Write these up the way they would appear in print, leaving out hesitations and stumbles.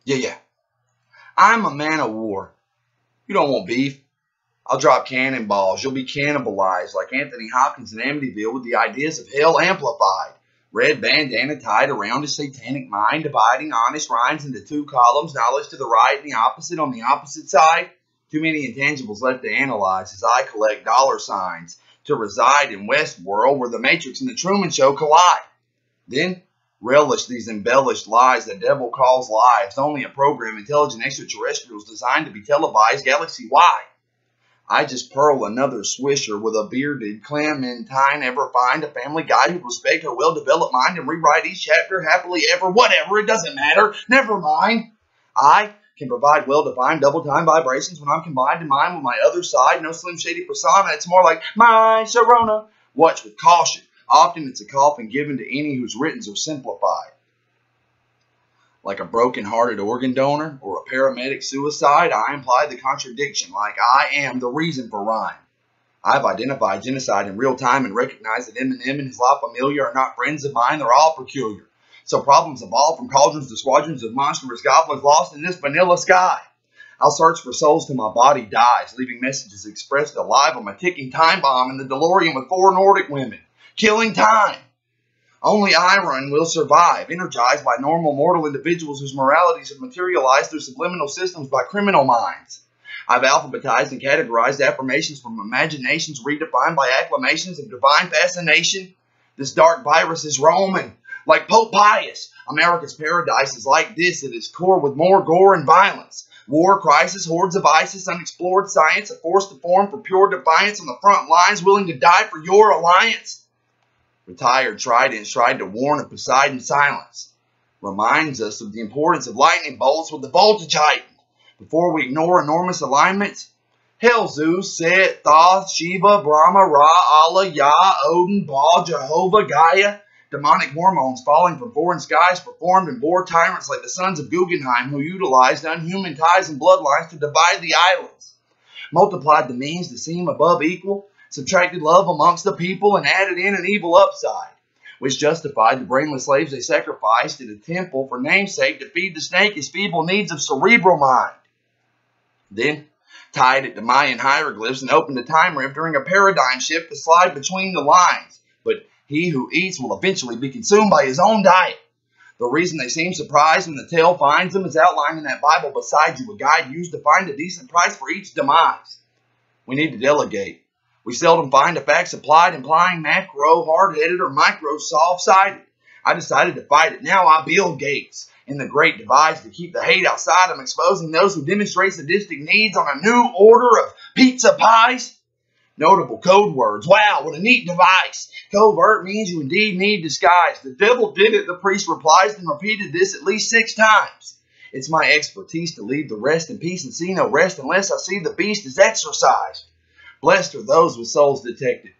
Yeah. I'm a man of war. You don't want beef. I'll drop cannonballs. You'll be cannibalized like Anthony Hopkins in Amityville with the ideas of hell amplified. Red bandana tied around his satanic mind, dividing honest rhymes into two columns, knowledge to the right and the opposite on the opposite side. Too many intangibles left to analyze as I collect dollar signs to reside in Westworld where the Matrix and the Truman Show collide. Then relish these embellished lies the devil calls lives, only a program intelligent extraterrestrials designed to be televised galaxy-wide. I just pearl another swisher with a bearded Clementine. Ever find a family guy who'd respect her well-developed mind and rewrite each chapter happily ever? Whatever, it doesn't matter. Never mind. I can provide well-defined double-time vibrations when I'm combined in mind with my other side. No Slim Shady persona. It's more like my Sharona. Watch with caution. Often it's a coffin given to any whose writtens are simplified. Like a broken-hearted organ donor or a paramedic suicide, I imply the contradiction, like I am the reason for rhyme. I've identified genocide in real time and recognized that Eminem and his La Familia are not friends of mine, they're all peculiar. So problems evolve from cauldrons to squadrons of monstrous goblins lost in this vanilla sky. I'll search for souls till my body dies, leaving messages expressed alive on my ticking time bomb in the DeLorean with 4 Nordic women. Killing time. Only Iron will survive, energized by normal mortal individuals whose moralities have materialized through subliminal systems by criminal minds. I've alphabetized and categorized affirmations from imaginations redefined by acclamations of divine fascination. This dark virus is Roman, like Pope Pius. America's paradise is like this at its core with more gore and violence. War, crisis, hordes of ISIS, unexplored science, a force to form for pure defiance on the front lines, willing to die for your alliance. Retired tridents tried to warn of Poseidon's silence. Reminds us of the importance of lightning bolts with the voltage heightened. Before we ignore enormous alignments, Hell, Zeus, Set, Thoth, Shiva, Brahma, Ra, Allah, Yah, Odin, Baal, Jehovah, Gaia. Demonic hormones falling from foreign skies performed and bore tyrants like the sons of Guggenheim who utilized unhuman ties and bloodlines to divide the islands. Multiplied the means to seem above equal. Subtracted love amongst the people and added in an evil upside, which justified the brainless slaves they sacrificed in a temple for namesake to feed the snake his feeble needs of cerebral mind. Then tied it to Mayan hieroglyphs and opened a time rift during a paradigm shift to slide between the lines. But he who eats will eventually be consumed by his own diet. The reason they seem surprised when the tale finds them is outlined in that Bible beside you, a guide used to find a decent price for each demise. We need to delegate. We seldom find a fact supplied implying macro, hard-headed, or micro, soft-sided. I decided to fight it. Now I Bill Gates. In the great device to keep the hate outside, I'm exposing those who demonstrate sadistic needs on a new order of pizza pies. Notable code words. Wow, what a neat device. Covert means you indeed need disguise. The devil did it, the priest replies, and repeated this at least 6 times. It's my expertise to leave the rest in peace and see no rest unless I see the beast is exorcised. Blessed are those with souls detected.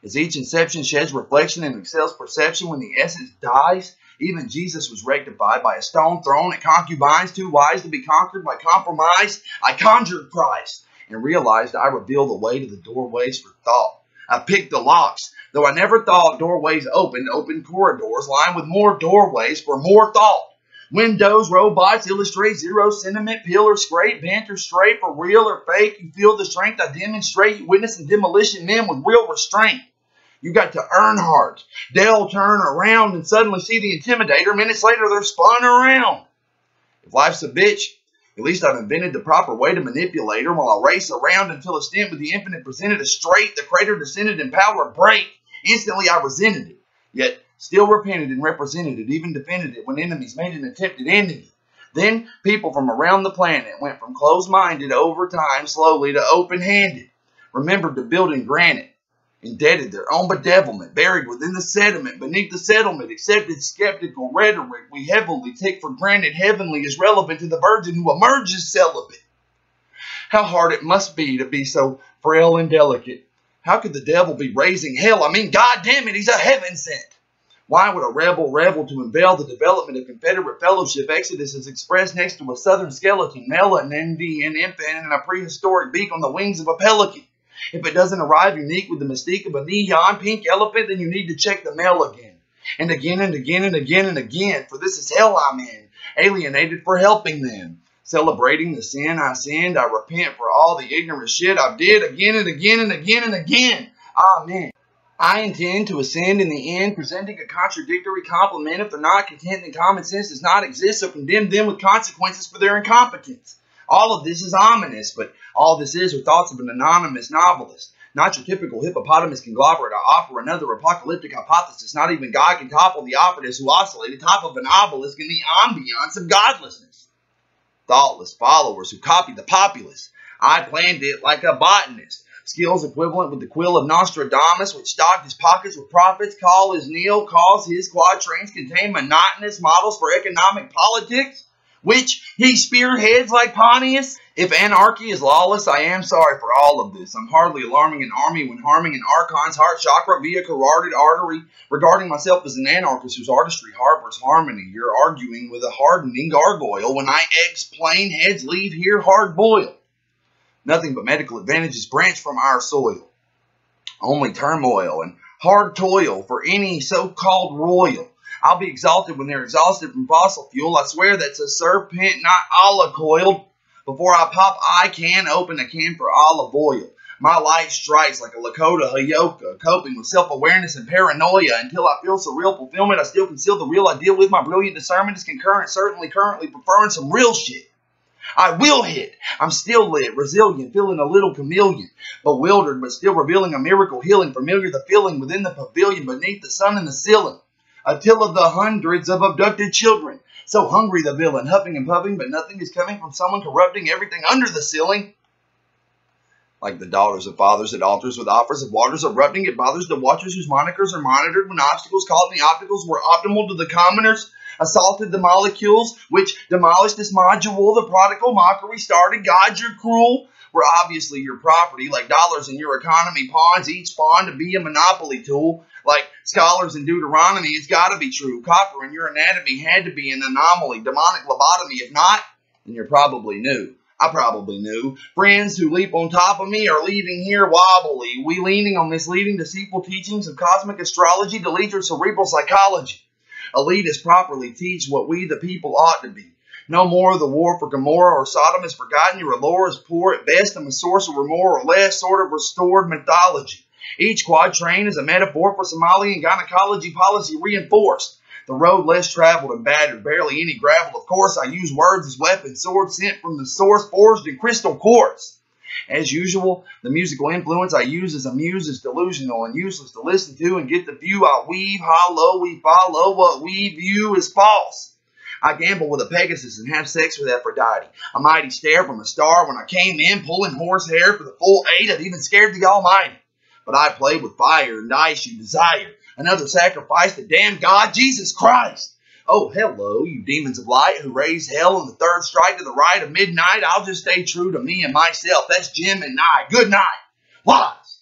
As each inception sheds reflection and excels perception when the essence dies, even Jesus was rectified by a stone thrown at concubines too wise to be conquered by compromise. I conjured Christ and realized I reveal the way to the doorways for thought. I picked the locks, though I never thought doorways opened corridors lined with more doorways for more thought. Windows, robots, illustrate, zero sentiment, peel or scrape, banter straight for real or fake. You feel the strength I demonstrate. You witness the demolition men with real restraint. You got to earn heart. They'll turn around and suddenly see the intimidator. Minutes later, they're spun around. If life's a bitch, at least I've invented the proper way to manipulate her while I race around until a stint with the infinite presented a straight. The crater descended in power break. Instantly, I resented it. Yet, still repented and represented it, even defended it when enemies made an attempt at ending it. Then, people from around the planet went from closed-minded over time slowly to open-handed. Remembered to build in granite. Indebted their own bedevilment, buried within the sediment, beneath the settlement, accepted skeptical rhetoric we heavily take for granted heavenly is relevant to the virgin who emerges celibate. How hard it must be to be so frail and delicate. How could the devil be raising hell? I mean, God damn it, he's a heaven sent. Why would a rebel revel to unveil the development of Confederate fellowship? Exodus is expressed next to a southern skeleton, melon, Indian infant, and a prehistoric beak on the wings of a pelican. If it doesn't arrive unique with the mystique of a neon pink elephant, then you need to check the mail again. And again and again and again and again, for this is hell I'm in. alienated for helping them. Celebrating the sin I sinned, I repent for all the ignorant shit I've did again and again and again and again. Amen. I intend to ascend in the end, presenting a contradictory compliment. If they're not content, then common sense does not exist, so condemn them with consequences for their incompetence. All of this is ominous, but all this is are thoughts of an anonymous novelist. Not your typical hippopotamus conglomerate. I offer another apocalyptic hypothesis. Not even God can topple the operatives who oscillate atop of an obelisk in the ambiance of godlessness. Thoughtless followers who copy the populace. I planned it like a botanist. Skills equivalent with the quill of Nostradamus, which stocked his pockets with profits. Call his Neil, cause his quatrains contain monotonous models for economic politics, which he spearheads like Pontius. If anarchy is lawless, I am sorry for all of this. I'm hardly alarming an army when harming an archon's heart chakra via carotid artery. Regarding myself as an anarchist whose artistry harbors harmony, you're arguing with a hardening gargoyle when I explain heads leave here hard boiled. Nothing but medical advantages branch from our soil. Only turmoil and hard toil for any so-called royal. I'll be exalted when they're exhausted from fossil fuel. I swear that's a serpent, not olive coiled. Before I pop, I can open a can for olive oil. My light strikes like a Lakota Hayoka, coping with self-awareness and paranoia. Until I feel surreal fulfillment, I still conceal the real I deal with. My brilliant discernment is concurrent, certainly currently preferring some real shit. I will hit. I'm still lit, resilient, feeling a little chameleon. Bewildered, but still revealing a miracle healing. Familiar the feeling within the pavilion, beneath the sun and the ceiling. Until the hundreds of abducted children. So hungry the villain, huffing and puffing, but nothing is coming from someone corrupting everything under the ceiling. Like the daughters of fathers at altars with offers of waters erupting, it bothers the watchers whose monikers are monitored when obstacles caught in the opticals were optimal to the commoners. Assaulted the molecules, which demolished this module. The prodigal mockery started. God, you're cruel. We're obviously your property, like dollars in your economy pawns, each spawn to be a monopoly tool. Like scholars in Deuteronomy, it's got to be true. Copper in your anatomy had to be an anomaly. Demonic lobotomy. If not, then you're probably new. I probably knew. Friends who leap on top of me are leaving here wobbly. We leaning on misleading, deceitful teachings of cosmic astrology to lead your cerebral psychology. Elitists properly teach what we the people ought to be. No more the war for Gomorrah or Sodom is forgotten. Your allure is poor at best, and a source of more or less sort of restored mythology. Each quatrain is a metaphor for Somali and gynecology policy reinforced. The road less traveled and battered, barely any gravel. Of course, I use words as weapons, swords sent from the source, forged in crystal quartz. As usual, the musical influence I use as a muse is delusional and useless to listen to and get the view I weave. Hollow, we follow what we view is false. I gamble with a Pegasus and have sex with Aphrodite. A mighty stare from a star when I came in, pulling horsehair for the full 8. I'd even scared the Almighty. But I play with fire and ice you desire. Another sacrifice to damn God, Jesus Christ. Oh, hello, you demons of light who raised hell on the third strike to the right of midnight. I'll just stay true to me and myself. That's Jim and I. Good night. Wise.